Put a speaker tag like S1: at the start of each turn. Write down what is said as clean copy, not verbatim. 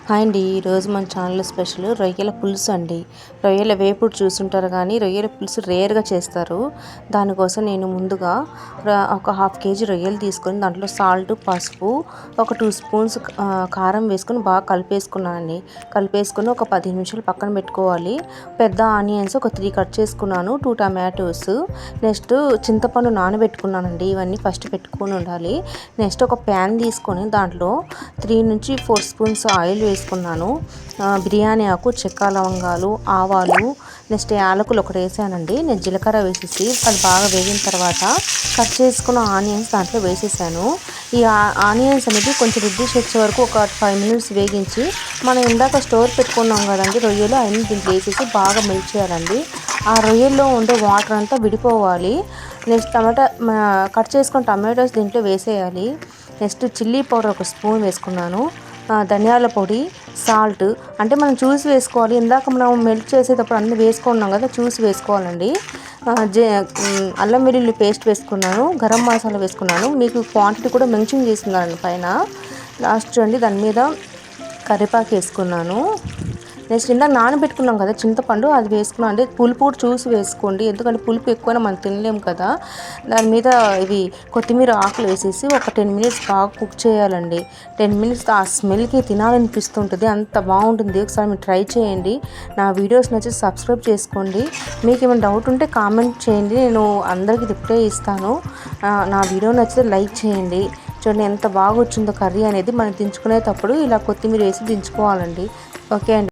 S1: Hi అండి. ఈరోజు మన ఛానల్లో స్పెషల్ రొయ్యల పులుసు అండి. రొయ్యల వేపుడు చూసుంటారు కానీ రొయ్యల పులుసు రేర్గా చేస్తారు. దానికోసం నేను ముందుగా ఒక 1/2 కేజీ రొయ్యలు తీసుకొని దాంట్లో సాల్ట్, పసుపు, ఒక 2 స్పూన్స్ కారం వేసుకొని బాగా కలిపేసుకున్నానండి. కలిపేసుకొని ఒక 10 నిమిషాలు పక్కన పెట్టుకోవాలి. పెద్ద ఆనియన్స్ ఒక 3 కట్ చేసుకున్నాను, 2 టమాటోస్, నెక్స్ట్ చింతపండు నానబెట్టుకున్నానండి. ఇవన్నీ ఫస్ట్ పెట్టుకొని ఉండాలి. నెక్స్ట్ ఒక ప్యాన్ తీసుకొని దాంట్లో 3 నుంచి 4 స్పూన్స్ ఆయిల్ వేసుకున్నాను. బిర్యానీ ఆకు, చెక్క, లవంగాలు, ఆవాలు, నెక్స్ట్ యాలకులు ఒకటి వేసానండి. నేను జీలకర్ర వేసేసి అది బాగా వేగిన తర్వాత కట్ చేసుకున్న ఆనియన్స్ దాంట్లో వేసేసాను. ఈ ఆనియన్స్ అనేది కొంచెం రెడ్డిష్ వచ్చే వరకు ఒక 5 మినిట్స్ వేగించి మనం ఇందాక స్టోర్ పెట్టుకున్నాం కదండి రొయ్యలు, అవన్నీ దీంట్లో వేసేసి బాగా మెల్ట్ చేయాలండి. ఆ రొయ్యల్లో ఉండే వాటర్ అంతా విడిపోవాలి. నెక్స్ట్ కట్ చేసుకున్న టమాటోస్ దీంట్లో వేసేయాలి. నెక్స్ట్ చిల్లీ పౌడర్ ఒక స్పూన్ వేసుకున్నాను. ధనియాల పొడి, సాల్ట్ అంటే మనం చూసి వేసుకోవాలి. ఇందాక మనం మెల్ట్ చేసేటప్పుడు అన్నీ వేసుకున్నాం కదా, చూసి వేసుకోవాలండి. అల్లం వెల్లుల్లి పేస్ట్ వేసుకున్నాను. గరం మసాలా వేసుకున్నాను. మీకు క్వాంటిటీ కూడా మెన్షన్ చేస్తున్నాను పైన. లాస్ట్ చూడండి దాని మీద కరివేపాకు వేసుకున్నాను. నెక్స్ట్ ఇందాక నానబెట్టుకున్నాం కదా చింతపండు, అది వేసుకున్నాం. అంటే పులుపు కూడా చూసి వేసుకోండి, ఎందుకంటే పులుపు ఎక్కువైనా మనం తినలేము కదా. దాని మీద ఇవి కొత్తిమీర ఆకులు వేసేసి ఒక 10 మినిట్స్ బాగా కుక్ చేయాలండి. 10 మినిట్స్ ఆ స్మెల్కి తినాలనిపిస్తుంటుంది, అంత బాగుంటుంది. ఒకసారి మీరు ట్రై చేయండి. నా వీడియోస్ నచ్చి సబ్స్క్రైబ్ చేసుకోండి. మీకు ఏమైనా డౌట్ ఉంటే కామెంట్ చేయండి, నేను అందరికీ రిప్లై ఇస్తాను. నా వీడియో నచ్చితే లైక్ చేయండి. చూడండి ఎంత బాగా వచ్చిందో కర్రీ అనేది. మనం దించుకునేటప్పుడు ఇలా కొత్తిమీర వేసి దించుకోవాలండి. ఓకే అండి.